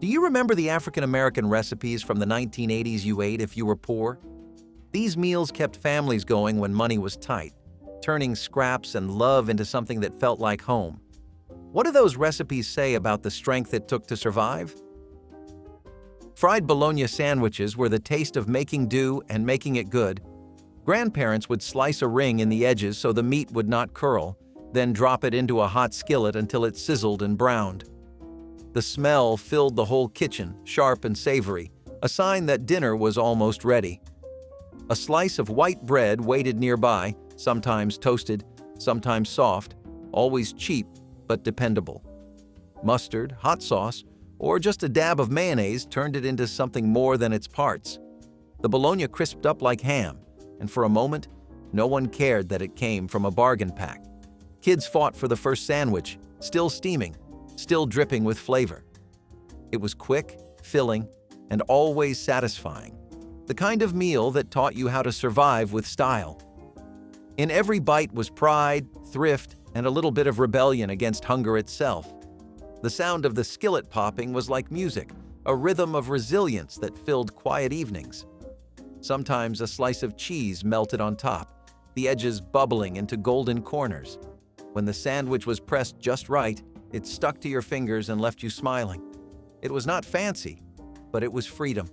Do you remember the African-American recipes from the 1980s you ate if you were poor? These meals kept families going when money was tight, turning scraps and love into something that felt like home. What do those recipes say about the strength it took to survive? Fried bologna sandwiches were the taste of making do and making it good. Grandparents would slice a ring in the edges so the meat would not curl, then drop it into a hot skillet until it sizzled and browned. The smell filled the whole kitchen, sharp and savory, a sign that dinner was almost ready. A slice of white bread waited nearby, sometimes toasted, sometimes soft, always cheap but dependable. Mustard, hot sauce, or just a dab of mayonnaise turned it into something more than its parts. The bologna crisped up like ham, and for a moment, no one cared that it came from a bargain pack. Kids fought for the first sandwich, still steaming, still dripping with flavor. It was quick, filling, and always satisfying. The kind of meal that taught you how to survive with style. In every bite was pride, thrift, and a little bit of rebellion against hunger itself. The sound of the skillet popping was like music, a rhythm of resilience that filled quiet evenings. Sometimes a slice of cheese melted on top, the edges bubbling into golden corners. When the sandwich was pressed just right, it stuck to your fingers and left you smiling. It was not fancy, but it was freedom.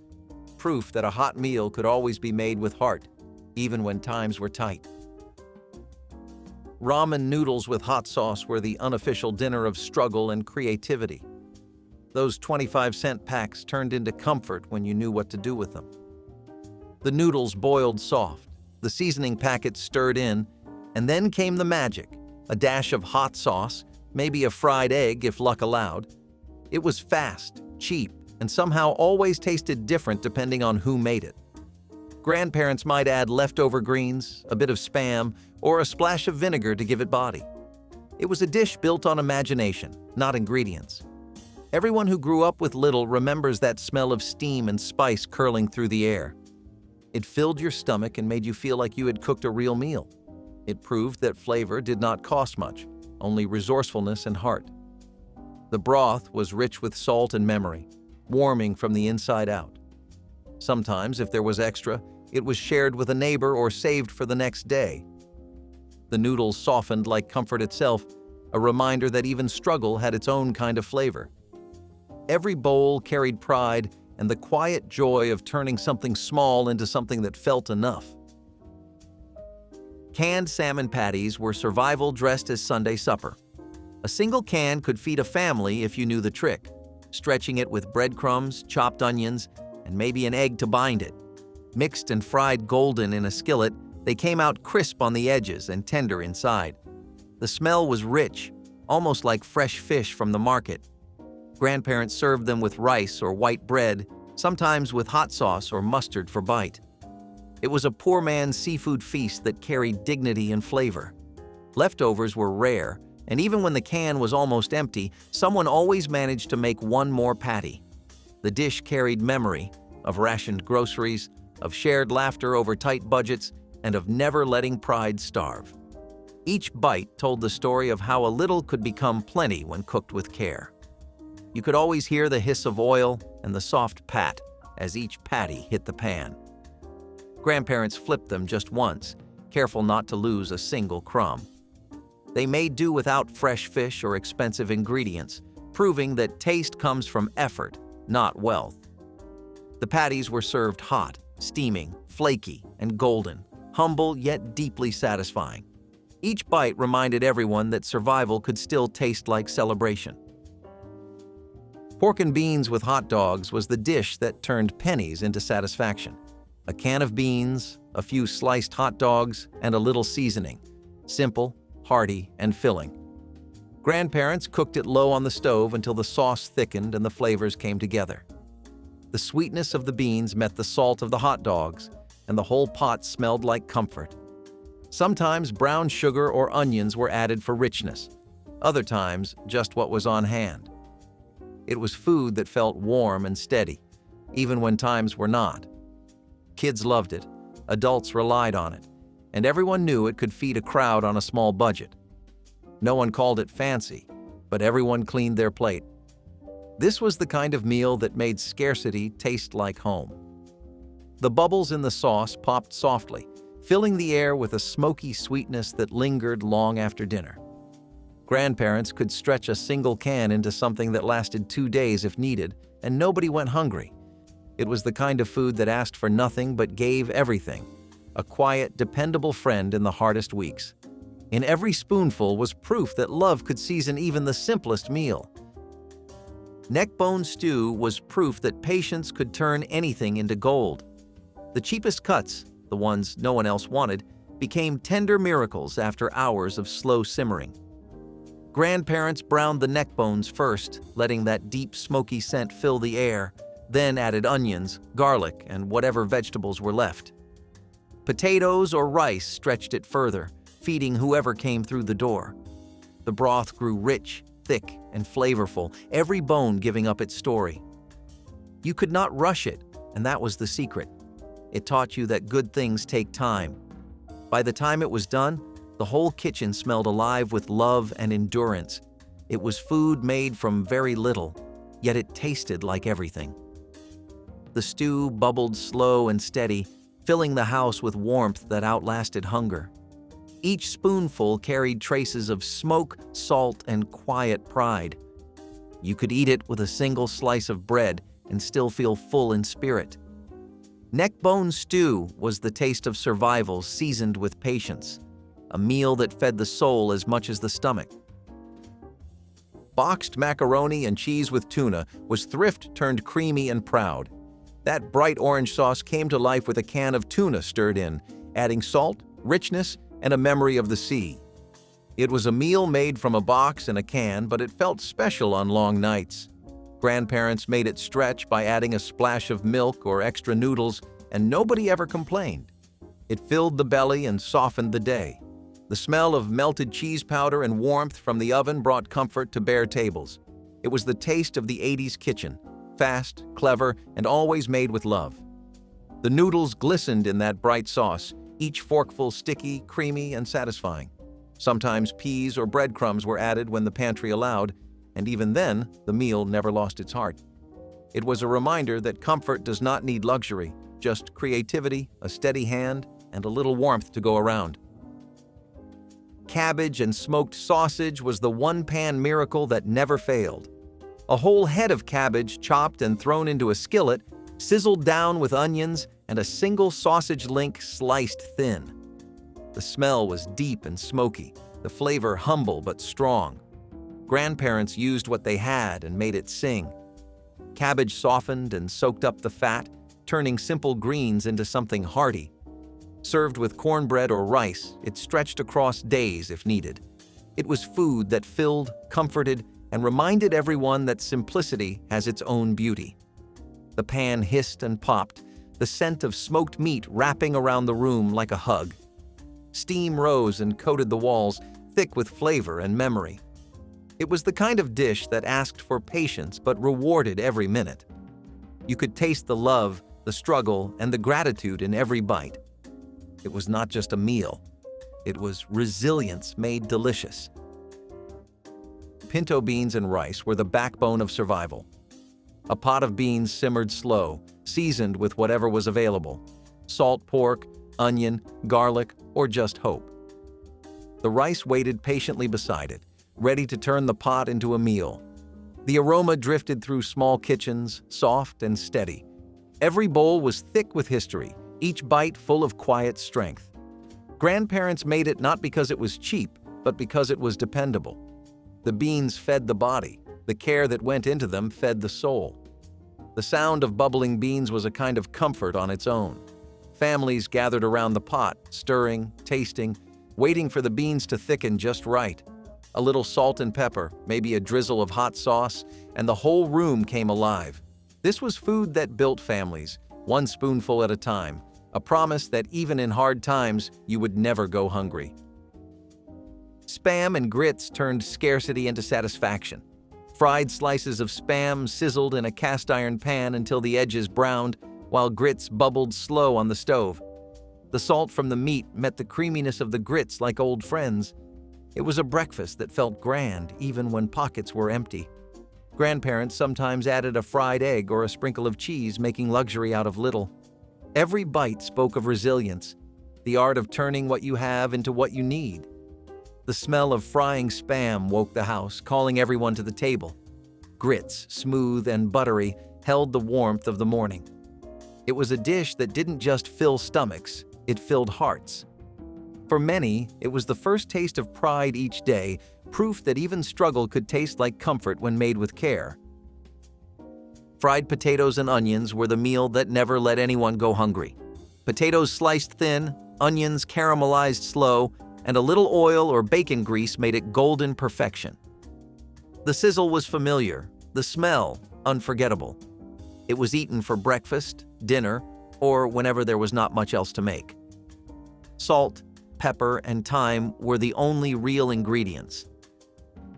Proof that a hot meal could always be made with heart, even when times were tight. Ramen noodles with hot sauce were the unofficial dinner of struggle and creativity. Those 25-cent packs turned into comfort when you knew what to do with them. The noodles boiled soft, the seasoning packet stirred in, and then came the magic, a dash of hot sauce, maybe a fried egg if luck allowed. It was fast, cheap, and somehow always tasted different depending on who made it. Grandparents might add leftover greens, a bit of Spam, or a splash of vinegar to give it body. It was a dish built on imagination, not ingredients. Everyone who grew up with little remembers that smell of steam and spice curling through the air. It filled your stomach and made you feel like you had cooked a real meal. It proved that flavor did not cost much, only resourcefulness and heart. The broth was rich with salt and memory, warming from the inside out. Sometimes, if there was extra, it was shared with a neighbor or saved for the next day. The noodles softened like comfort itself, a reminder that even struggle had its own kind of flavor. Every bowl carried pride and the quiet joy of turning something small into something that felt enough. Canned salmon patties were survival dressed as Sunday supper. A single can could feed a family if you knew the trick, stretching it with breadcrumbs, chopped onions, and maybe an egg to bind it. Mixed and fried golden in a skillet, they came out crisp on the edges and tender inside. The smell was rich, almost like fresh fish from the market. Grandparents served them with rice or white bread, sometimes with hot sauce or mustard for bite. It was a poor man's seafood feast that carried dignity and flavor. Leftovers were rare, and even when the can was almost empty, someone always managed to make one more patty. The dish carried memory of rationed groceries, of shared laughter over tight budgets, and of never letting pride starve. Each bite told the story of how a little could become plenty when cooked with care. You could always hear the hiss of oil and the soft pat as each patty hit the pan. Grandparents flipped them just once, careful not to lose a single crumb. They made do without fresh fish or expensive ingredients, proving that taste comes from effort, not wealth. The patties were served hot, steaming, flaky, and golden, humble yet deeply satisfying. Each bite reminded everyone that survival could still taste like celebration. Pork and beans with hot dogs was the dish that turned pennies into satisfaction. A can of beans, a few sliced hot dogs, and a little seasoning. Simple, hearty, and filling. Grandparents cooked it low on the stove until the sauce thickened and the flavors came together. The sweetness of the beans met the salt of the hot dogs, and the whole pot smelled like comfort. Sometimes brown sugar or onions were added for richness, other times just what was on hand. It was food that felt warm and steady, even when times were not. Kids loved it, adults relied on it, and everyone knew it could feed a crowd on a small budget. No one called it fancy, but everyone cleaned their plate. This was the kind of meal that made scarcity taste like home. The bubbles in the sauce popped softly, filling the air with a smoky sweetness that lingered long after dinner. Grandparents could stretch a single can into something that lasted 2 days if needed, and nobody went hungry. It was the kind of food that asked for nothing but gave everything, a quiet, dependable friend in the hardest weeks. In every spoonful was proof that love could season even the simplest meal. Neckbone stew was proof that patience could turn anything into gold. The cheapest cuts, the ones no one else wanted, became tender miracles after hours of slow simmering. Grandparents browned the neck bones first, letting that deep smoky scent fill the air, then added onions, garlic, and whatever vegetables were left. Potatoes or rice stretched it further, feeding whoever came through the door. The broth grew rich, thick, and flavorful, every bone giving up its story. You could not rush it, and that was the secret. It taught you that good things take time. By the time it was done, the whole kitchen smelled alive with love and endurance. It was food made from very little, yet it tasted like everything. The stew bubbled slow and steady, filling the house with warmth that outlasted hunger. Each spoonful carried traces of smoke, salt, and quiet pride. You could eat it with a single slice of bread and still feel full in spirit. Neckbone stew was the taste of survival seasoned with patience, a meal that fed the soul as much as the stomach. Boxed macaroni and cheese with tuna was thrift turned creamy and proud. That bright orange sauce came to life with a can of tuna stirred in, adding salt, richness, and a memory of the sea. It was a meal made from a box and a can, but it felt special on long nights. Grandparents made it stretch by adding a splash of milk or extra noodles, and nobody ever complained. It filled the belly and softened the day. The smell of melted cheese powder and warmth from the oven brought comfort to bare tables. It was the taste of the 80s kitchen, fast, clever, and always made with love. The noodles glistened in that bright sauce, each forkful sticky, creamy, and satisfying. Sometimes peas or breadcrumbs were added when the pantry allowed, and even then, the meal never lost its heart. It was a reminder that comfort does not need luxury, just creativity, a steady hand, and a little warmth to go around. Cabbage and smoked sausage was the one-pan miracle that never failed. A whole head of cabbage chopped and thrown into a skillet, sizzled down with onions, and a single sausage link sliced thin. The smell was deep and smoky, the flavor humble but strong. Grandparents used what they had and made it sing. Cabbage softened and soaked up the fat, turning simple greens into something hearty. Served with cornbread or rice, it stretched across days if needed. It was food that filled, comforted, and reminded everyone that simplicity has its own beauty. The pan hissed and popped, the scent of smoked meat wrapping around the room like a hug. Steam rose and coated the walls, thick with flavor and memory. It was the kind of dish that asked for patience but rewarded every minute. You could taste the love, the struggle, and the gratitude in every bite. It was not just a meal. It was resilience made delicious. Pinto beans and rice were the backbone of survival. A pot of beans simmered slow, seasoned with whatever was available: salt pork, onion, garlic, or just hope. The rice waited patiently beside it, ready to turn the pot into a meal. The aroma drifted through small kitchens, soft and steady. Every bowl was thick with history, each bite full of quiet strength. Grandparents made it not because it was cheap, but because it was dependable. The beans fed the body. The care that went into them fed the soul. The sound of bubbling beans was a kind of comfort on its own. Families gathered around the pot, stirring, tasting, waiting for the beans to thicken just right. A little salt and pepper, maybe a drizzle of hot sauce, and the whole room came alive. This was food that built families, one spoonful at a time, a promise that even in hard times, you would never go hungry. Spam and grits turned scarcity into satisfaction. Fried slices of spam sizzled in a cast-iron pan until the edges browned, while grits bubbled slow on the stove. The salt from the meat met the creaminess of the grits like old friends. It was a breakfast that felt grand even when pockets were empty. Grandparents sometimes added a fried egg or a sprinkle of cheese, making luxury out of little. Every bite spoke of resilience, the art of turning what you have into what you need. The smell of frying Spam woke the house, calling everyone to the table. Grits, smooth and buttery, held the warmth of the morning. It was a dish that didn't just fill stomachs, it filled hearts. For many, it was the first taste of pride each day, proof that even struggle could taste like comfort when made with care. Fried potatoes and onions were the meal that never let anyone go hungry. Potatoes sliced thin, onions caramelized slow, and a little oil or bacon grease made it golden perfection. The sizzle was familiar, the smell unforgettable. It was eaten for breakfast, dinner, or whenever there was not much else to make. Salt, pepper, and thyme were the only real ingredients.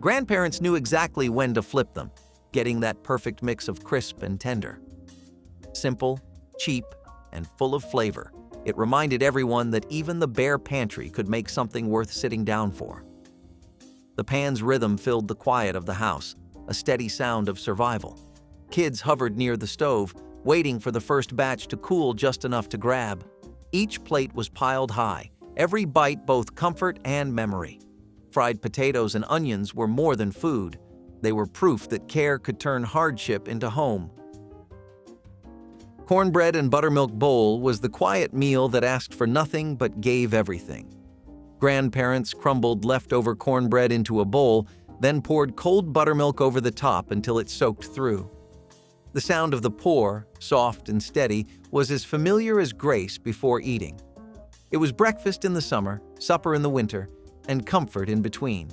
Grandparents knew exactly when to flip them, getting that perfect mix of crisp and tender. Simple, cheap, and full of flavor, it reminded everyone that even the bare pantry could make something worth sitting down for. The pan's rhythm filled the quiet of the house, a steady sound of survival. Kids hovered near the stove, waiting for the first batch to cool just enough to grab. Each plate was piled high, every bite both comfort and memory. Fried potatoes and onions were more than food. They were proof that care could turn hardship into home. Cornbread and buttermilk bowl was the quiet meal that asked for nothing but gave everything. Grandparents crumbled leftover cornbread into a bowl, then poured cold buttermilk over the top until it soaked through. The sound of the pour, soft and steady, was as familiar as grace before eating. It was breakfast in the summer, supper in the winter, and comfort in between.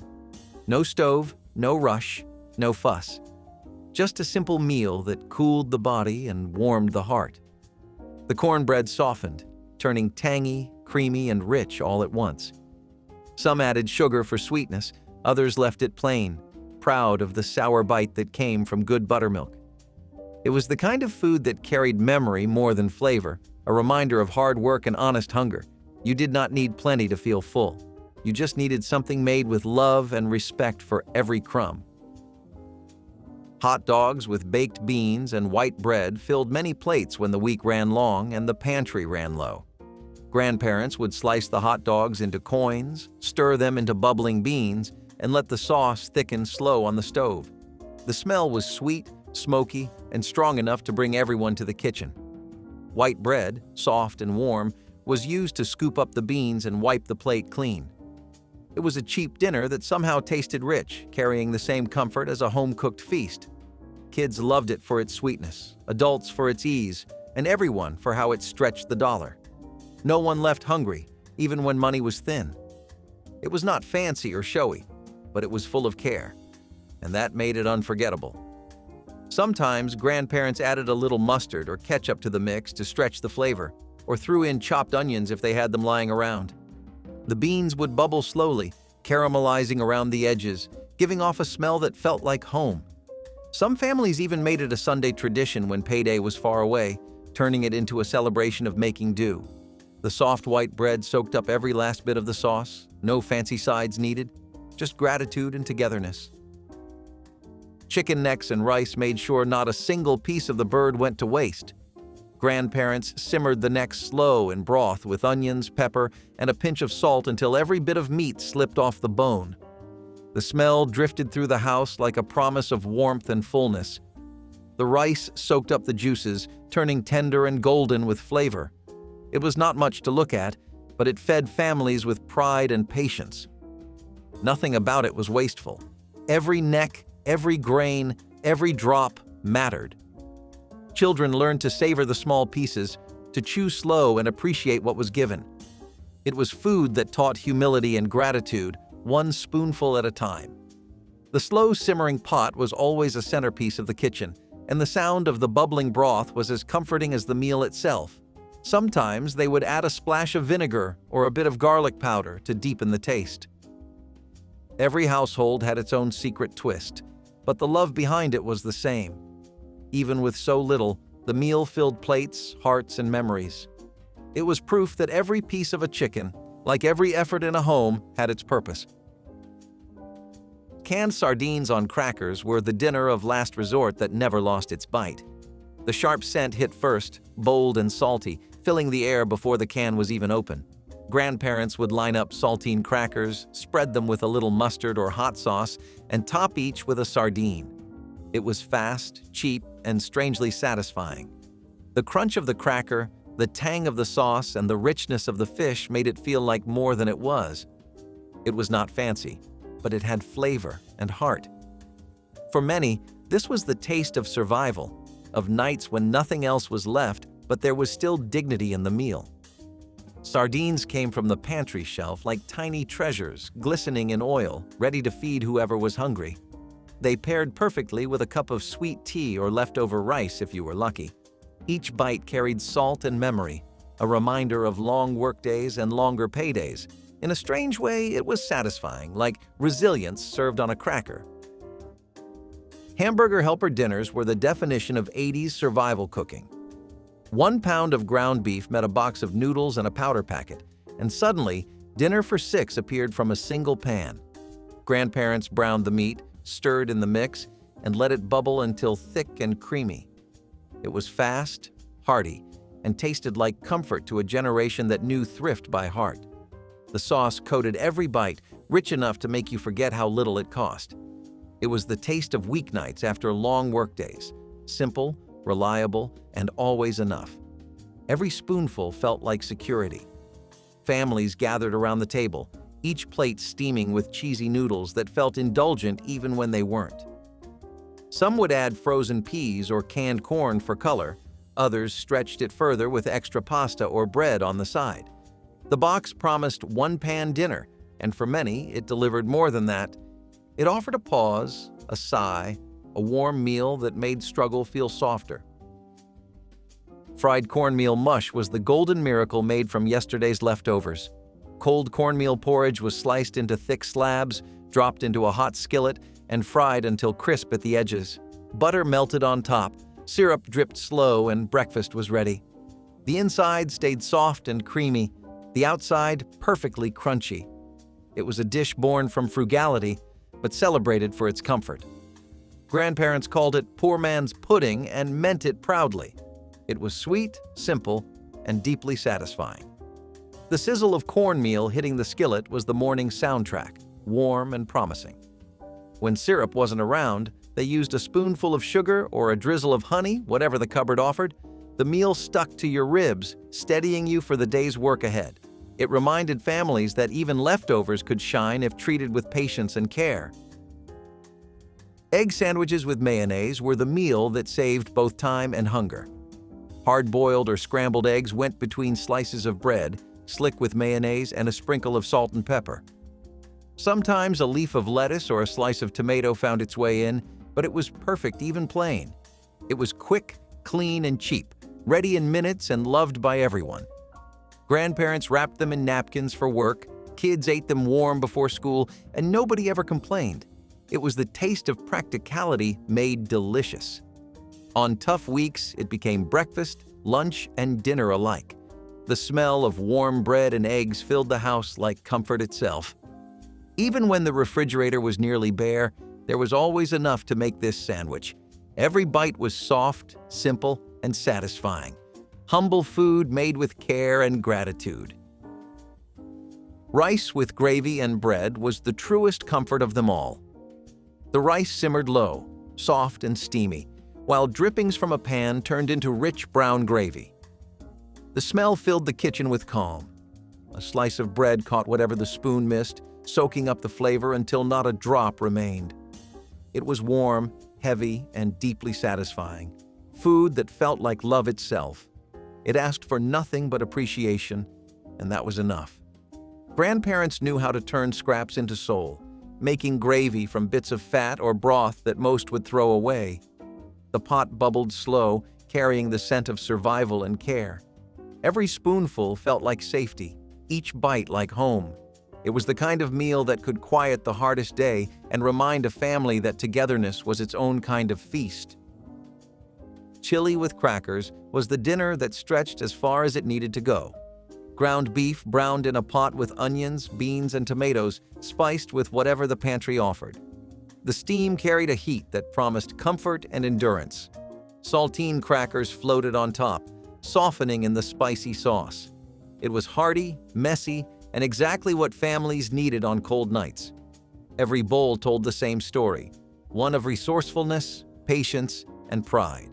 No stove, no rush, no fuss. Just a simple meal that cooled the body and warmed the heart. The cornbread softened, turning tangy, creamy, and rich all at once. Some added sugar for sweetness, others left it plain, proud of the sour bite that came from good buttermilk. It was the kind of food that carried memory more than flavor, a reminder of hard work and honest hunger. You did not need plenty to feel full. You just needed something made with love and respect for every crumb. Hot dogs with baked beans and white bread filled many plates when the week ran long and the pantry ran low. Grandparents would slice the hot dogs into coins, stir them into bubbling beans, and let the sauce thicken slow on the stove. The smell was sweet, smoky, and strong enough to bring everyone to the kitchen. White bread, soft and warm, was used to scoop up the beans and wipe the plate clean. It was a cheap dinner that somehow tasted rich, carrying the same comfort as a home-cooked feast. Kids loved it for its sweetness, adults for its ease, and everyone for how it stretched the dollar. No one left hungry, even when money was thin. It was not fancy or showy, but it was full of care, and that made it unforgettable. Sometimes grandparents added a little mustard or ketchup to the mix to stretch the flavor, or threw in chopped onions if they had them lying around. The beans would bubble slowly, caramelizing around the edges, giving off a smell that felt like home. Some families even made it a Sunday tradition when payday was far away, turning it into a celebration of making do. The soft white bread soaked up every last bit of the sauce, no fancy sides needed, just gratitude and togetherness. Chicken necks and rice made sure not a single piece of the bird went to waste. Grandparents simmered the necks slow in broth with onions, pepper, and a pinch of salt until every bit of meat slipped off the bone. The smell drifted through the house like a promise of warmth and fullness. The rice soaked up the juices, turning tender and golden with flavor. It was not much to look at, but it fed families with pride and patience. Nothing about it was wasteful. Every neck, every grain, every drop mattered. Children learned to savor the small pieces, to chew slow and appreciate what was given. It was food that taught humility and gratitude, one spoonful at a time. The slow-simmering pot was always a centerpiece of the kitchen, and the sound of the bubbling broth was as comforting as the meal itself. Sometimes they would add a splash of vinegar or a bit of garlic powder to deepen the taste. Every household had its own secret twist, but the love behind it was the same. Even with so little, the meal filled plates, hearts, and memories. It was proof that every piece of a chicken, like every effort in a home, had its purpose. Canned sardines on crackers were the dinner of last resort that never lost its bite. The sharp scent hit first, bold and salty, filling the air before the can was even open. Grandparents would line up saltine crackers, spread them with a little mustard or hot sauce, and top each with a sardine. It was fast, cheap, and strangely satisfying. The crunch of the cracker, the tang of the sauce, and the richness of the fish made it feel like more than it was. It was not fancy, but it had flavor and heart. For many, this was the taste of survival, of nights when nothing else was left, but there was still dignity in the meal. Sardines came from the pantry shelf like tiny treasures, glistening in oil, ready to feed whoever was hungry. They paired perfectly with a cup of sweet tea or leftover rice if you were lucky. Each bite carried salt and memory, a reminder of long workdays and longer paydays. In a strange way, it was satisfying, like resilience served on a cracker. Hamburger Helper dinners were the definition of 80s survival cooking. 1 pound of ground beef met a box of noodles and a powder packet, and suddenly, dinner for 6 appeared from a single pan. Grandparents browned the meat, stirred in the mix, and let it bubble until thick and creamy. It was fast, hearty, and tasted like comfort to a generation that knew thrift by heart. The sauce coated every bite, rich enough to make you forget how little it cost. It was the taste of weeknights after long workdays, simple, reliable, and always enough. Every spoonful felt like security. Families gathered around the table, each plate steaming with cheesy noodles that felt indulgent even when they weren't. Some would add frozen peas or canned corn for color, others stretched it further with extra pasta or bread on the side. The box promised one-pan dinner, and for many, it delivered more than that. It offered a pause, a sigh, a warm meal that made struggle feel softer. Fried cornmeal mush was the golden miracle made from yesterday's leftovers. Cold cornmeal porridge was sliced into thick slabs, dropped into a hot skillet, and fried until crisp at the edges. Butter melted on top, syrup dripped slow, and breakfast was ready. The inside stayed soft and creamy, the outside perfectly crunchy. It was a dish born from frugality, but celebrated for its comfort. Grandparents called it poor man's pudding and meant it proudly. It was sweet, simple, and deeply satisfying. The sizzle of cornmeal hitting the skillet was the morning soundtrack, warm and promising. When syrup wasn't around, they used a spoonful of sugar or a drizzle of honey, whatever the cupboard offered. The meal stuck to your ribs, steadying you for the day's work ahead. It reminded families that even leftovers could shine if treated with patience and care. Egg sandwiches with mayonnaise were the meal that saved both time and hunger. Hard-boiled or scrambled eggs went between slices of bread, slick with mayonnaise and a sprinkle of salt and pepper. Sometimes a leaf of lettuce or a slice of tomato found its way in, but it was perfect even plain. It was quick, clean, and cheap, ready in minutes and loved by everyone. Grandparents wrapped them in napkins for work, kids ate them warm before school, and nobody ever complained. It was the taste of practicality made delicious. On tough weeks, it became breakfast, lunch, and dinner alike. The smell of warm bread and eggs filled the house like comfort itself. Even when the refrigerator was nearly bare, there was always enough to make this sandwich. Every bite was soft, simple, and satisfying. Humble food made with care and gratitude. Rice with gravy and bread was the truest comfort of them all. The rice simmered low, soft and steamy, while drippings from a pan turned into rich brown gravy. The smell filled the kitchen with calm. A slice of bread caught whatever the spoon missed, soaking up the flavor until not a drop remained. It was warm, heavy, and deeply satisfying. Food that felt like love itself. It asked for nothing but appreciation, and that was enough. Grandparents knew how to turn scraps into soul, making gravy from bits of fat or broth that most would throw away. The pot bubbled slow, carrying the scent of survival and care. Every spoonful felt like safety, each bite like home. It was the kind of meal that could quiet the hardest day and remind a family that togetherness was its own kind of feast. Chili with crackers was the dinner that stretched as far as it needed to go. Ground beef browned in a pot with onions, beans, and tomatoes, spiced with whatever the pantry offered. The steam carried a heat that promised comfort and endurance. Saltine crackers floated on top, softening in the spicy sauce. It was hearty, messy, and exactly what families needed on cold nights. Every bowl told the same story, one of resourcefulness, patience, and pride.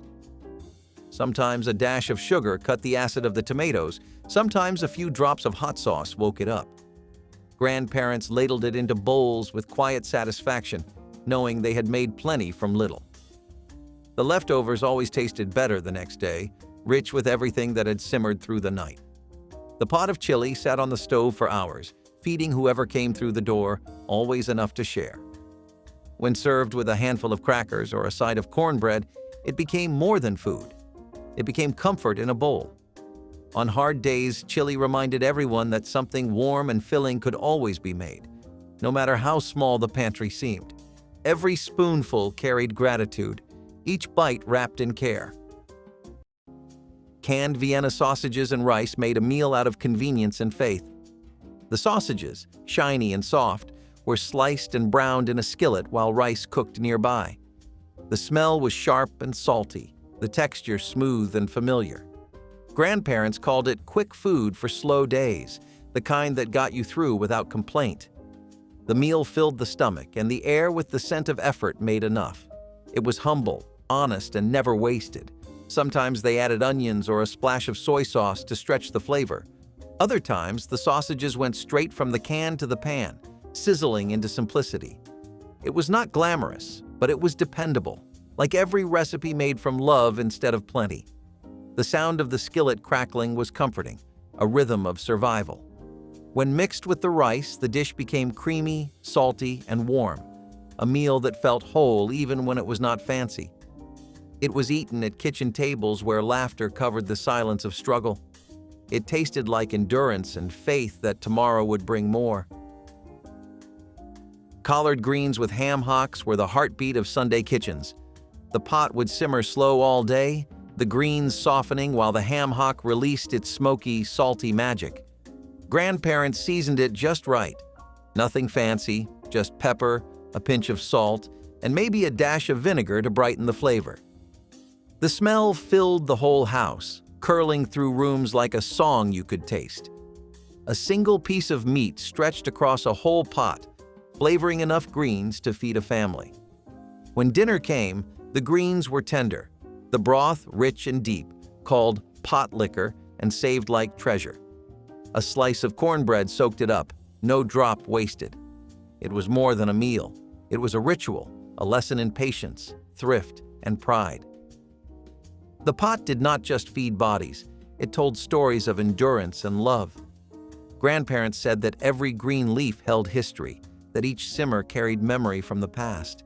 Sometimes a dash of sugar cut the acid of the tomatoes, sometimes a few drops of hot sauce woke it up. Grandparents ladled it into bowls with quiet satisfaction, knowing they had made plenty from little. The leftovers always tasted better the next day, rich with everything that had simmered through the night. The pot of chili sat on the stove for hours, feeding whoever came through the door, always enough to share. When served with a handful of crackers or a side of cornbread, it became more than food. It became comfort in a bowl. On hard days, chili reminded everyone that something warm and filling could always be made, no matter how small the pantry seemed. Every spoonful carried gratitude, each bite wrapped in care. Canned Vienna sausages and rice made a meal out of convenience and faith. The sausages, shiny and soft, were sliced and browned in a skillet while rice cooked nearby. The smell was sharp and salty, the texture smooth and familiar. Grandparents called it quick food for slow days, the kind that got you through without complaint. The meal filled the stomach, and the air with the scent of effort made enough. It was humble, honest, and never wasted. Sometimes they added onions or a splash of soy sauce to stretch the flavor. Other times, the sausages went straight from the can to the pan, sizzling into simplicity. It was not glamorous, but it was dependable, like every recipe made from love instead of plenty. The sound of the skillet crackling was comforting, a rhythm of survival. When mixed with the rice, the dish became creamy, salty, and warm, a meal that felt whole even when it was not fancy. It was eaten at kitchen tables where laughter covered the silence of struggle. It tasted like endurance and faith that tomorrow would bring more. Collard greens with ham hocks were the heartbeat of Sunday kitchens. The pot would simmer slow all day, the greens softening while the ham hock released its smoky, salty magic. Grandparents seasoned it just right. Nothing fancy, just pepper, a pinch of salt, and maybe a dash of vinegar to brighten the flavor. The smell filled the whole house, curling through rooms like a song you could taste. A single piece of meat stretched across a whole pot, flavoring enough greens to feed a family. When dinner came, the greens were tender, the broth rich and deep, called Potlikker and saved like treasure. A slice of cornbread soaked it up, no drop wasted. It was more than a meal. It was a ritual, a lesson in patience, thrift, and pride. The pot did not just feed bodies, it told stories of endurance and love. Grandparents said that every green leaf held history, that each simmer carried memory from the past.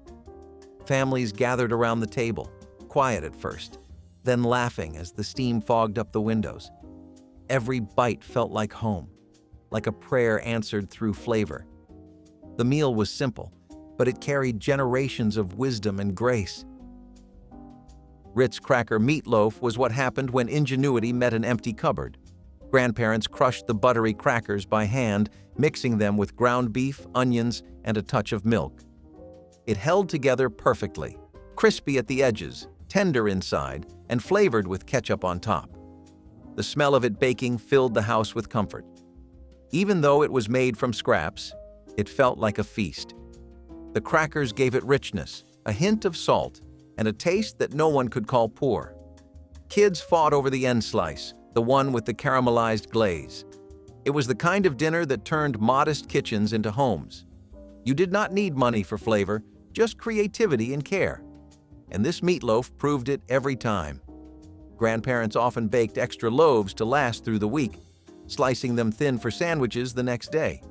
Families gathered around the table, quiet at first, then laughing as the steam fogged up the windows. Every bite felt like home, like a prayer answered through flavor. The meal was simple, but it carried generations of wisdom and grace. Ritz cracker meatloaf was what happened when ingenuity met an empty cupboard. Grandparents crushed the buttery crackers by hand, mixing them with ground beef, onions, and a touch of milk. It held together perfectly, crispy at the edges, tender inside, and flavored with ketchup on top. The smell of it baking filled the house with comfort. Even though it was made from scraps, it felt like a feast. The crackers gave it richness, a hint of salt, and a taste that no one could call poor. Kids fought over the end slice, the one with the caramelized glaze. It was the kind of dinner that turned modest kitchens into homes. You did not need money for flavor, just creativity and care. And this meatloaf proved it every time. Grandparents often baked extra loaves to last through the week, slicing them thin for sandwiches the next day.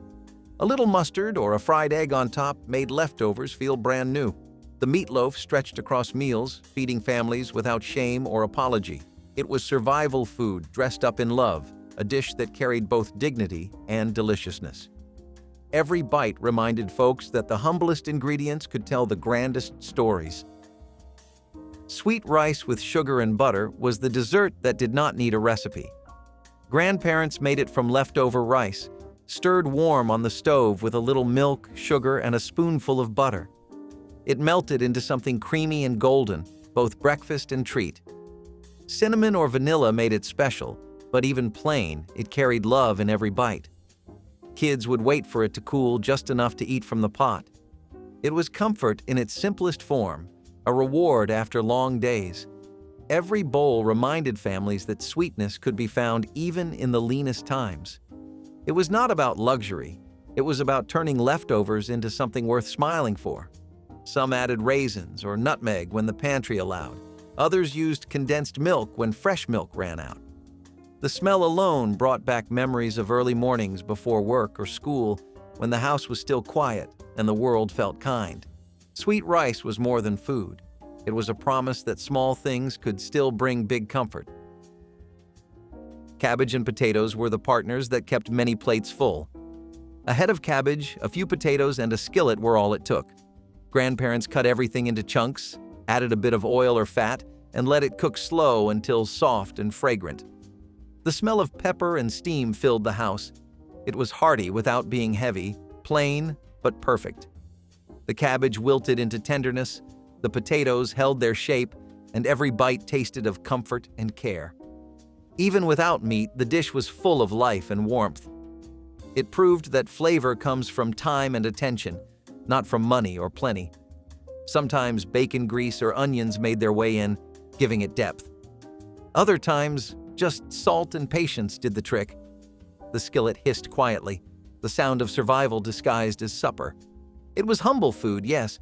A little mustard or a fried egg on top made leftovers feel brand new. The meatloaf stretched across meals, feeding families without shame or apology. It was survival food dressed up in love, a dish that carried both dignity and deliciousness. Every bite reminded folks that the humblest ingredients could tell the grandest stories. Sweet rice with sugar and butter was the dessert that did not need a recipe. Grandparents made it from leftover rice, stirred warm on the stove with a little milk, sugar, and a spoonful of butter. It melted into something creamy and golden, both breakfast and treat. Cinnamon or vanilla made it special, but even plain, it carried love in every bite. Kids would wait for it to cool just enough to eat from the pot. It was comfort in its simplest form, a reward after long days. Every bowl reminded families that sweetness could be found even in the leanest times. It was not about luxury. It was about turning leftovers into something worth smiling for. Some added raisins or nutmeg when the pantry allowed. Others used condensed milk when fresh milk ran out. The smell alone brought back memories of early mornings before work or school when the house was still quiet and the world felt kind. Sweet rice was more than food. It was a promise that small things could still bring big comfort. Cabbage and potatoes were the partners that kept many plates full. A head of cabbage, a few potatoes, and a skillet were all it took. Grandparents cut everything into chunks, added a bit of oil or fat, and let it cook slow until soft and fragrant. The smell of pepper and steam filled the house. It was hearty without being heavy, plain but perfect. The cabbage wilted into tenderness, the potatoes held their shape, and every bite tasted of comfort and care. Even without meat, the dish was full of life and warmth. It proved that flavor comes from time and attention, not from money or plenty. Sometimes bacon grease or onions made their way in, giving it depth. Other times, just salt and patience did the trick. The skillet hissed quietly, the sound of survival disguised as supper. It was humble food, yes,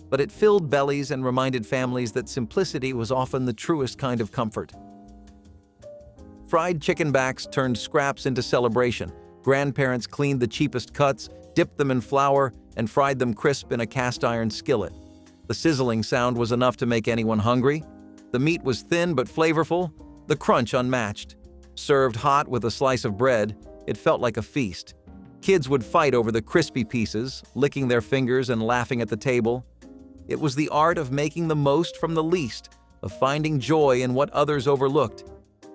but it filled bellies and reminded families that simplicity was often the truest kind of comfort. Fried chicken backs turned scraps into celebration. Grandparents cleaned the cheapest cuts, dipped them in flour, and fried them crisp in a cast-iron skillet. The sizzling sound was enough to make anyone hungry. The meat was thin but flavorful, the crunch unmatched. Served hot with a slice of bread, it felt like a feast. Kids would fight over the crispy pieces, licking their fingers and laughing at the table. It was the art of making the most from the least, of finding joy in what others overlooked.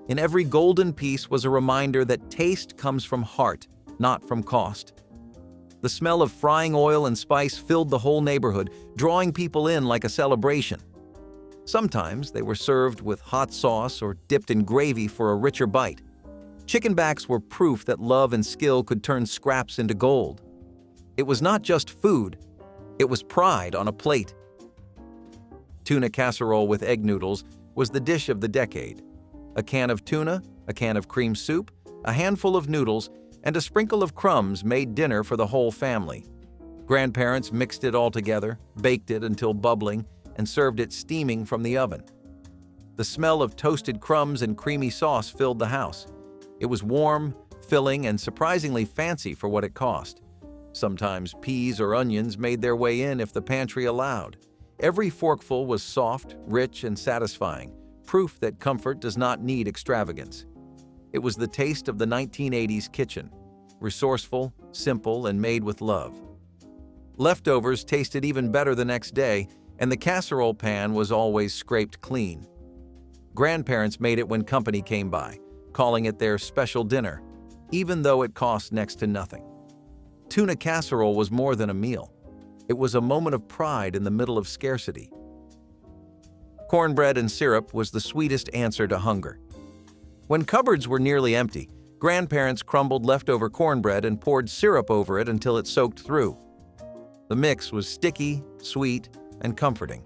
In every golden piece was a reminder that taste comes from heart, not from cost. The smell of frying oil and spice filled the whole neighborhood, drawing people in like a celebration. Sometimes they were served with hot sauce or dipped in gravy for a richer bite. Chicken backs were proof that love and skill could turn scraps into gold. It was not just food, it was pride on a plate. Tuna casserole with egg noodles was the dish of the decade. A can of tuna, a can of cream soup, a handful of noodles, and a sprinkle of crumbs made dinner for the whole family. Grandparents mixed it all together, baked it until bubbling, and served it steaming from the oven. The smell of toasted crumbs and creamy sauce filled the house. It was warm, filling, and surprisingly fancy for what it cost. Sometimes peas or onions made their way in if the pantry allowed. Every forkful was soft, rich, and satisfying, proof that comfort does not need extravagance. It was the taste of the 1980s kitchen, resourceful, simple, and made with love. Leftovers tasted even better the next day, and the casserole pan was always scraped clean. Grandparents made it when company came by, calling it their special dinner, even though it cost next to nothing. Tuna casserole was more than a meal. It was a moment of pride in the middle of scarcity. Cornbread and syrup was the sweetest answer to hunger. When cupboards were nearly empty, grandparents crumbled leftover cornbread and poured syrup over it until it soaked through. The mix was sticky, sweet, and comforting.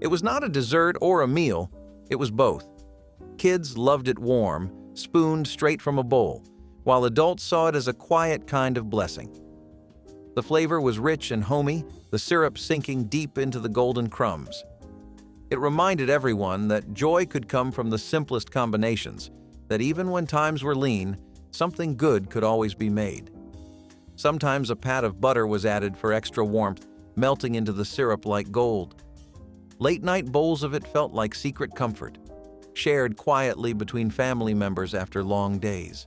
It was not a dessert or a meal, it was both. Kids loved it warm, spooned straight from a bowl, while adults saw it as a quiet kind of blessing. The flavor was rich and homey, the syrup sinking deep into the golden crumbs. It reminded everyone that joy could come from the simplest combinations, that even when times were lean, something good could always be made. Sometimes a pat of butter was added for extra warmth, melting into the syrup like gold. Late-night bowls of it felt like secret comfort, shared quietly between family members after long days.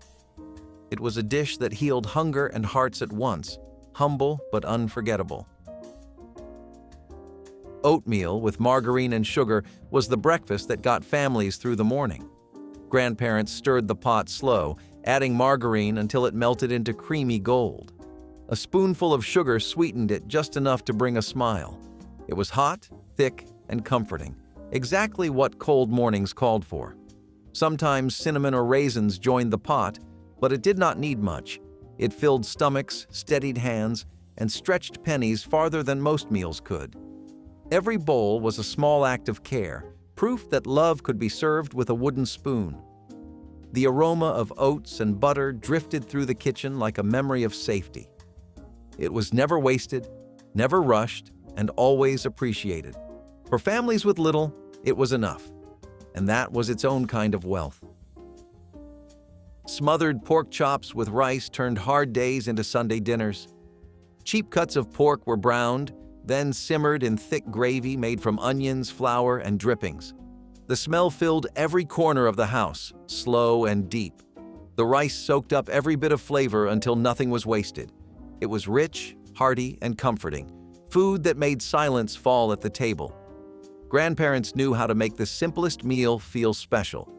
It was a dish that healed hunger and hearts at once, humble but unforgettable. Oatmeal with margarine and sugar was the breakfast that got families through the morning. Grandparents stirred the pot slow, adding margarine until it melted into creamy gold. A spoonful of sugar sweetened it just enough to bring a smile. It was hot, thick, and comforting, exactly what cold mornings called for. Sometimes cinnamon or raisins joined the pot, but it did not need much. It filled stomachs, steadied hands, and stretched pennies farther than most meals could. Every bowl was a small act of care, proof that love could be served with a wooden spoon. The aroma of oats and butter drifted through the kitchen like a memory of safety. It was never wasted, never rushed, and always appreciated. For families with little, it was enough, and that was its own kind of wealth. Smothered pork chops with rice turned hard days into Sunday dinners. Cheap cuts of pork were browned, then simmered in thick gravy made from onions, flour, and drippings. The smell filled every corner of the house, slow and deep. The rice soaked up every bit of flavor until nothing was wasted. It was rich, hearty, and comforting, food that made silence fall at the table. Grandparents knew how to make the simplest meal feel special.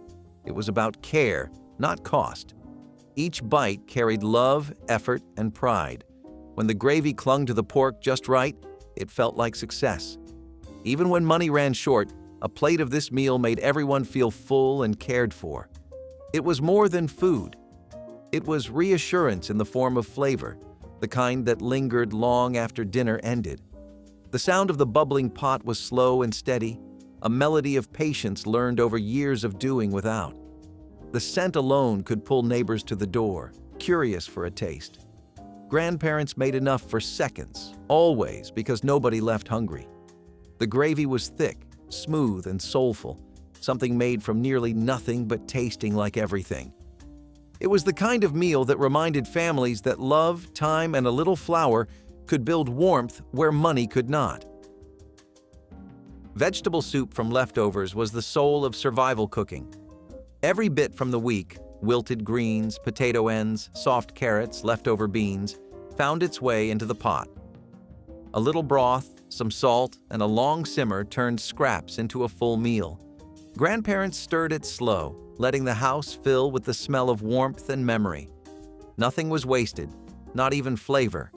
It was about care, not cost. Each bite carried love, effort, and pride. When the gravy clung to the pork just right, it felt like success. Even when money ran short, a plate of this meal made everyone feel full and cared for. It was more than food. It was reassurance in the form of flavor, the kind that lingered long after dinner ended. The sound of the bubbling pot was slow and steady, a melody of patience learned over years of doing without. The scent alone could pull neighbors to the door, curious for a taste. Grandparents made enough for seconds, always, because nobody left hungry. The gravy was thick, smooth, and soulful, something made from nearly nothing but tasting like everything. It was the kind of meal that reminded families that love, time, and a little flour could build warmth where money could not. Vegetable soup from leftovers was the soul of survival cooking. Every bit from the week, wilted greens, potato ends, soft carrots, leftover beans, found its way into the pot. A little broth, some salt, and a long simmer turned scraps into a full meal. Grandparents stirred it slow, letting the house fill with the smell of warmth and memory. Nothing was wasted, not even flavor.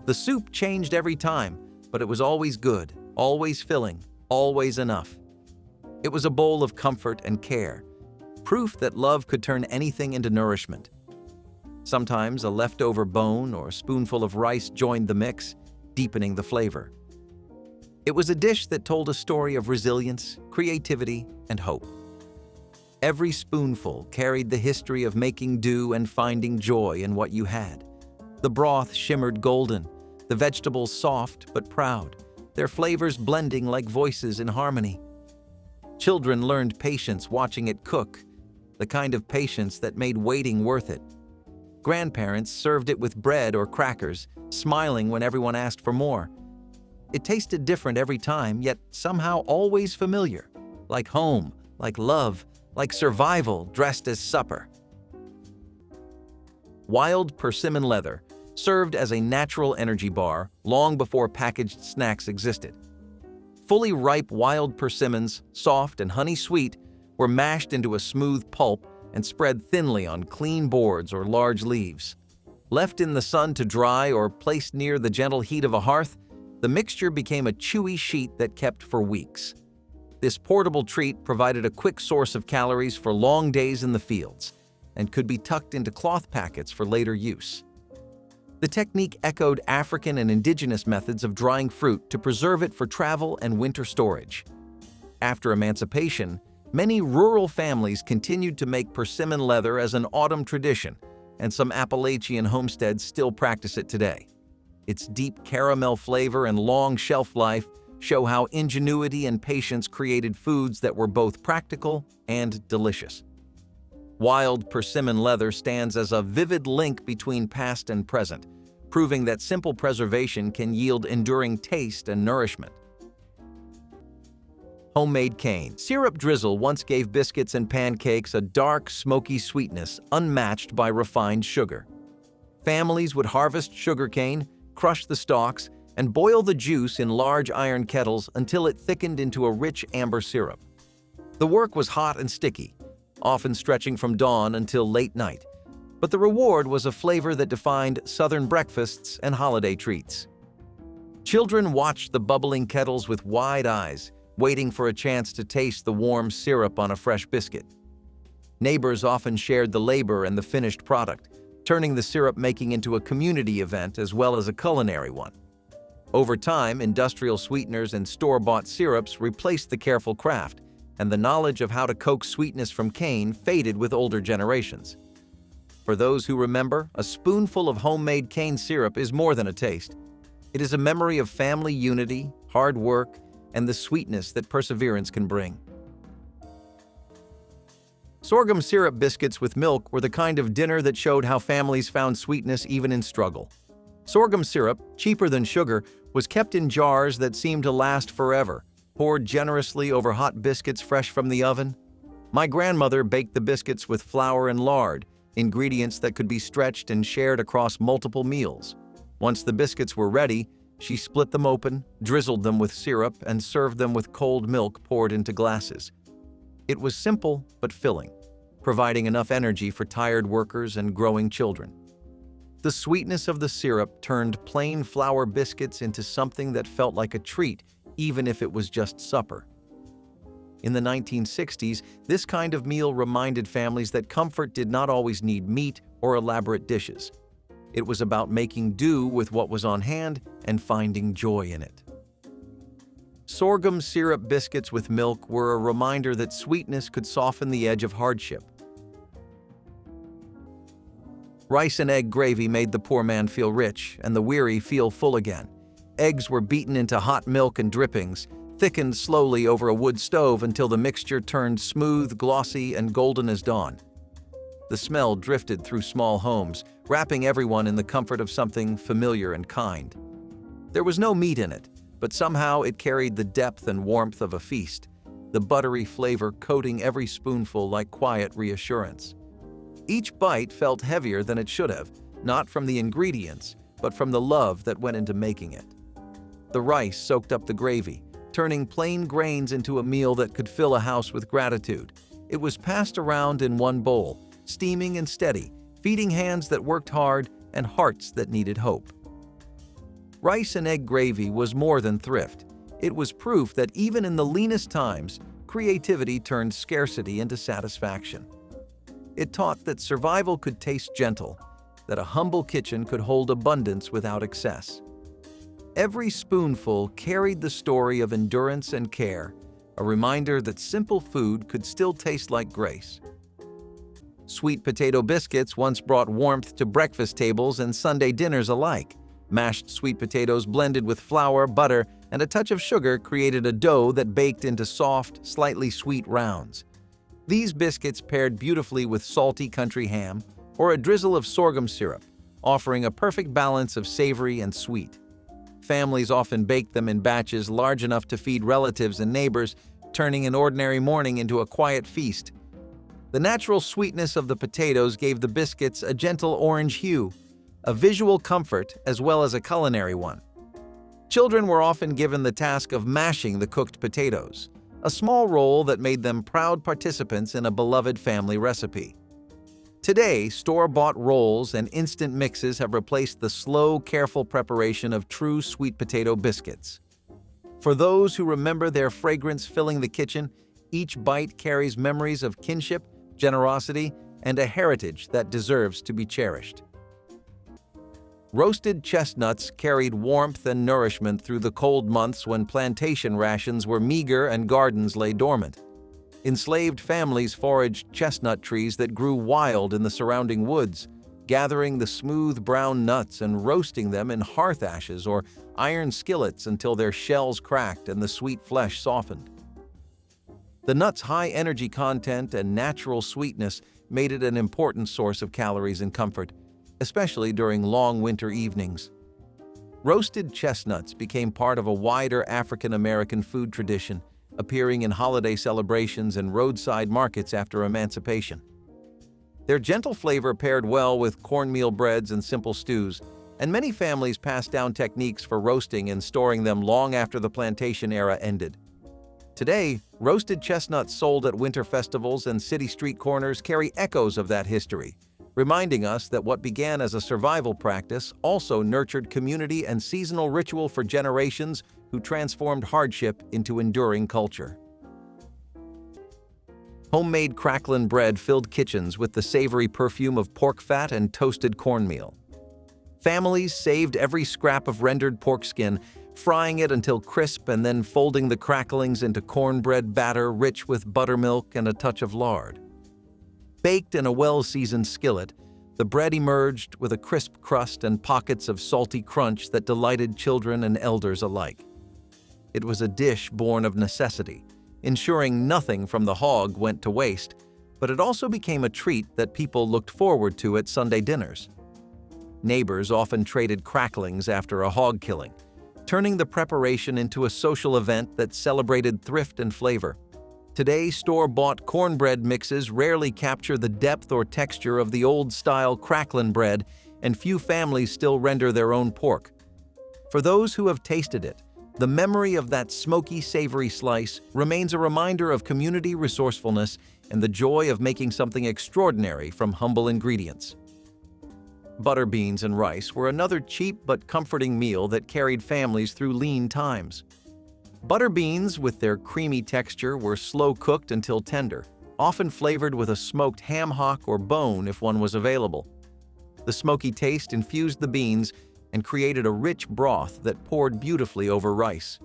The soup changed every time, but it was always good, always filling, always enough. It was a bowl of comfort and care, proof that love could turn anything into nourishment. Sometimes a leftover bone or spoonful of rice joined the mix, deepening the flavor. It was a dish that told a story of resilience, creativity, and hope. Every spoonful carried the history of making do and finding joy in what you had. The broth shimmered golden, the vegetables soft but proud, their flavors blending like voices in harmony. Children learned patience watching it cook, the kind of patience that made waiting worth it. Grandparents served it with bread or crackers, smiling when everyone asked for more. It tasted different every time, yet somehow always familiar, like home, like love, like survival dressed as supper. Wild persimmon leather served as a natural energy bar long before packaged snacks existed. Fully ripe wild persimmons, soft and honey-sweet, were mashed into a smooth pulp and spread thinly on clean boards or large leaves. Left in the sun to dry or placed near the gentle heat of a hearth, the mixture became a chewy sheet that kept for weeks. This portable treat provided a quick source of calories for long days in the fields and could be tucked into cloth packets for later use. The technique echoed African and indigenous methods of drying fruit to preserve it for travel and winter storage. After emancipation, many rural families continued to make persimmon leather as an autumn tradition, and some Appalachian homesteads still practice it today. Its deep caramel flavor and long shelf life show how ingenuity and patience created foods that were both practical and delicious. Wild persimmon leather stands as a vivid link between past and present, proving that simple preservation can yield enduring taste and nourishment. Homemade cane. Syrup drizzle once gave biscuits and pancakes a dark, smoky sweetness unmatched by refined sugar. Families would harvest sugarcane, crush the stalks, and boil the juice in large iron kettles until it thickened into a rich amber syrup. The work was hot and sticky, often stretching from dawn until late night, but the reward was a flavor that defined Southern breakfasts and holiday treats. Children watched the bubbling kettles with wide eyes, waiting for a chance to taste the warm syrup on a fresh biscuit. Neighbors often shared the labor and the finished product, turning the syrup-making into a community event as well as a culinary one. Over time, industrial sweeteners and store-bought syrups replaced the careful craft, and the knowledge of how to coax sweetness from cane faded with older generations. For those who remember, a spoonful of homemade cane syrup is more than a taste. It is a memory of family unity, hard work, and the sweetness that perseverance can bring. Sorghum syrup biscuits with milk were the kind of dinner that showed how families found sweetness even in struggle. Sorghum syrup, cheaper than sugar, was kept in jars that seemed to last forever, poured generously over hot biscuits fresh from the oven. My grandmother baked the biscuits with flour and lard, ingredients that could be stretched and shared across multiple meals. Once the biscuits were ready, she split them open, drizzled them with syrup, and served them with cold milk poured into glasses. It was simple but filling, providing enough energy for tired workers and growing children. The sweetness of the syrup turned plain flour biscuits into something that felt like a treat, even if it was just supper. In the 1960s, this kind of meal reminded families that comfort did not always need meat or elaborate dishes. It was about making do with what was on hand and finding joy in it. Sorghum syrup biscuits with milk were a reminder that sweetness could soften the edge of hardship. Rice and egg gravy made the poor man feel rich and the weary feel full again. Eggs were beaten into hot milk and drippings, thickened slowly over a wood stove until the mixture turned smooth, glossy, and golden as dawn. The smell drifted through small homes, wrapping everyone in the comfort of something familiar and kind. There was no meat in it, but somehow it carried the depth and warmth of a feast, the buttery flavor coating every spoonful like quiet reassurance. Each bite felt heavier than it should have, not from the ingredients, but from the love that went into making it. The rice soaked up the gravy, turning plain grains into a meal that could fill a house with gratitude. It was passed around in one bowl, steaming and steady, feeding hands that worked hard and hearts that needed hope. Rice and egg gravy was more than thrift. It was proof that even in the leanest times, creativity turned scarcity into satisfaction. It taught that survival could taste gentle, that a humble kitchen could hold abundance without excess. Every spoonful carried the story of endurance and care, a reminder that simple food could still taste like grace. Sweet potato biscuits once brought warmth to breakfast tables and Sunday dinners alike. Mashed sweet potatoes blended with flour, butter, and a touch of sugar created a dough that baked into soft, slightly sweet rounds. These biscuits paired beautifully with salty country ham or a drizzle of sorghum syrup, offering a perfect balance of savory and sweet. Families often baked them in batches large enough to feed relatives and neighbors, turning an ordinary morning into a quiet feast. The natural sweetness of the potatoes gave the biscuits a gentle orange hue, a visual comfort as well as a culinary one. Children were often given the task of mashing the cooked potatoes, a small role that made them proud participants in a beloved family recipe. Today, store-bought rolls and instant mixes have replaced the slow, careful preparation of true sweet potato biscuits. For those who remember their fragrance filling the kitchen, each bite carries memories of kinship, generosity, and a heritage that deserves to be cherished. Roasted chestnuts carried warmth and nourishment through the cold months when plantation rations were meager and gardens lay dormant. Enslaved families foraged chestnut trees that grew wild in the surrounding woods, gathering the smooth brown nuts and roasting them in hearth ashes or iron skillets until their shells cracked and the sweet flesh softened. The nuts' high energy content and natural sweetness made it an important source of calories and comfort, especially during long winter evenings. Roasted chestnuts became part of a wider African American food tradition, appearing in holiday celebrations and roadside markets after emancipation. Their gentle flavor paired well with cornmeal breads and simple stews, and many families passed down techniques for roasting and storing them long after the plantation era ended. Today, roasted chestnuts sold at winter festivals and city street corners carry echoes of that history, reminding us that what began as a survival practice also nurtured community and seasonal ritual for generations who transformed hardship into enduring culture. Homemade crackling bread filled kitchens with the savory perfume of pork fat and toasted cornmeal. Families saved every scrap of rendered pork skin, frying it until crisp and then folding the cracklings into cornbread batter rich with buttermilk and a touch of lard. Baked in a well-seasoned skillet, the bread emerged with a crisp crust and pockets of salty crunch that delighted children and elders alike. It was a dish born of necessity, ensuring nothing from the hog went to waste, but it also became a treat that people looked forward to at Sunday dinners. Neighbors often traded cracklings after a hog killing, turning the preparation into a social event that celebrated thrift and flavor. Today, store-bought cornbread mixes rarely capture the depth or texture of the old-style cracklin' bread, and few families still render their own pork. For those who have tasted it, the memory of that smoky, savory slice remains a reminder of community resourcefulness and the joy of making something extraordinary from humble ingredients. Butter beans and rice were another cheap but comforting meal that carried families through lean times. Butter beans, with their creamy texture, were slow-cooked until tender, often flavored with a smoked ham hock or bone if one was available. The smoky taste infused the beans and created a rich broth that poured beautifully over rice.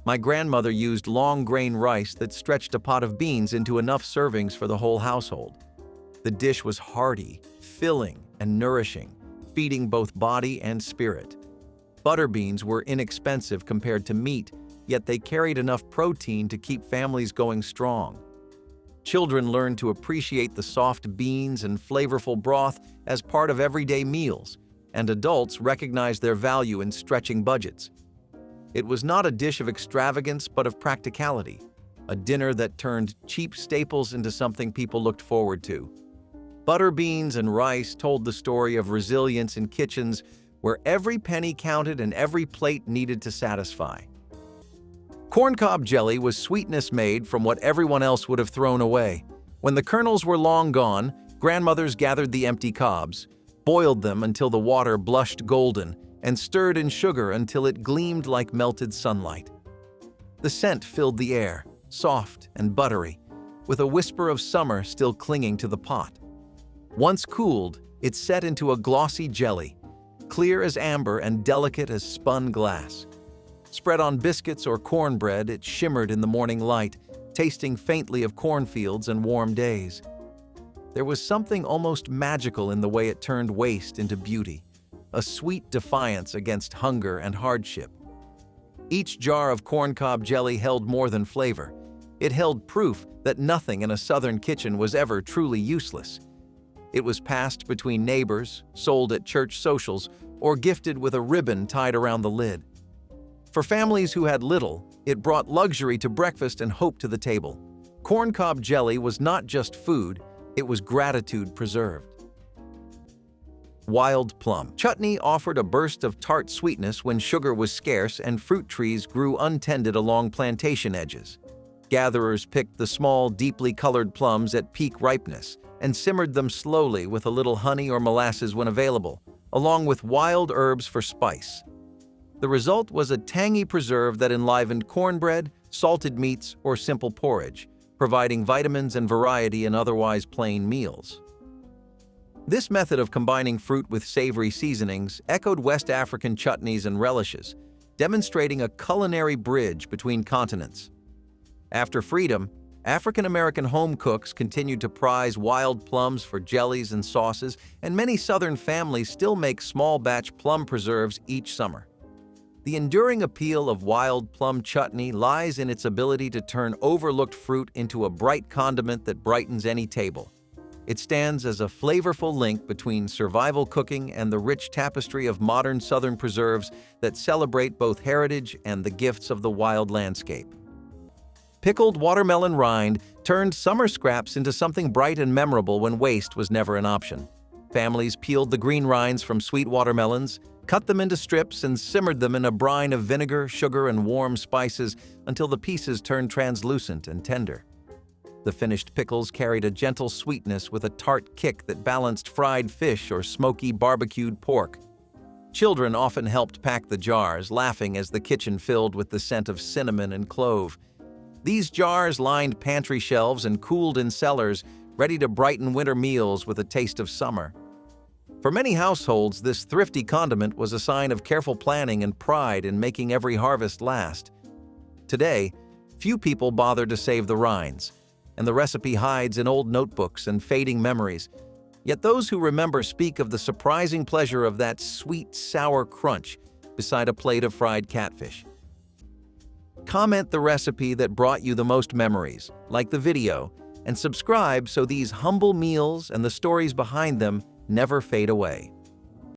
My grandmother used long-grain rice that stretched a pot of beans into enough servings for the whole household. The dish was hearty, filling, and nourishing, feeding both body and spirit. Butter beans were inexpensive compared to meat, yet they carried enough protein to keep families going strong. Children learned to appreciate the soft beans and flavorful broth as part of everyday meals, and adults recognized their value in stretching budgets. It was not a dish of extravagance but of practicality, a dinner that turned cheap staples into something people looked forward to. Butter beans and rice told the story of resilience in kitchens where every penny counted and every plate needed to satisfy. Corncob jelly was sweetness made from what everyone else would have thrown away. When the kernels were long gone, grandmothers gathered the empty cobs, boiled them until the water blushed golden, and stirred in sugar until it gleamed like melted sunlight. The scent filled the air, soft and buttery, with a whisper of summer still clinging to the pot. Once cooled, it set into a glossy jelly, clear as amber and delicate as spun glass. Spread on biscuits or cornbread, it shimmered in the morning light, tasting faintly of cornfields and warm days. There was something almost magical in the way it turned waste into beauty, a sweet defiance against hunger and hardship. Each jar of corncob jelly held more than flavor. It held proof that nothing in a southern kitchen was ever truly useless. It was passed between neighbors, sold at church socials, or gifted with a ribbon tied around the lid. For families who had little, it brought luxury to breakfast and hope to the table. Corncob jelly was not just food, it was gratitude preserved. Wild plum chutney offered a burst of tart sweetness when sugar was scarce and fruit trees grew untended along plantation edges. Gatherers picked the small, deeply colored plums at peak ripeness and simmered them slowly with a little honey or molasses when available, along with wild herbs for spice. The result was a tangy preserve that enlivened cornbread, salted meats, or simple porridge, providing vitamins and variety in otherwise plain meals. This method of combining fruit with savory seasonings echoed West African chutneys and relishes, demonstrating a culinary bridge between continents. After freedom, African-American home cooks continued to prize wild plums for jellies and sauces, and many Southern families still make small-batch plum preserves each summer. The enduring appeal of wild plum chutney lies in its ability to turn overlooked fruit into a bright condiment that brightens any table. It stands as a flavorful link between survival cooking and the rich tapestry of modern Southern preserves that celebrate both heritage and the gifts of the wild landscape. Pickled watermelon rind turned summer scraps into something bright and memorable when waste was never an option. Families peeled the green rinds from sweet watermelons, cut them into strips, and simmered them in a brine of vinegar, sugar, and warm spices until the pieces turned translucent and tender. The finished pickles carried a gentle sweetness with a tart kick that balanced fried fish or smoky barbecued pork. Children often helped pack the jars, laughing as the kitchen filled with the scent of cinnamon and clove. These jars lined pantry shelves and cooled in cellars, ready to brighten winter meals with a taste of summer. For many households, this thrifty condiment was a sign of careful planning and pride in making every harvest last. Today, few people bother to save the rinds, and the recipe hides in old notebooks and fading memories. Yet those who remember speak of the surprising pleasure of that sweet, sour crunch beside a plate of fried catfish. Comment the recipe that brought you the most memories, like the video, and subscribe so these humble meals and the stories behind them never fade away.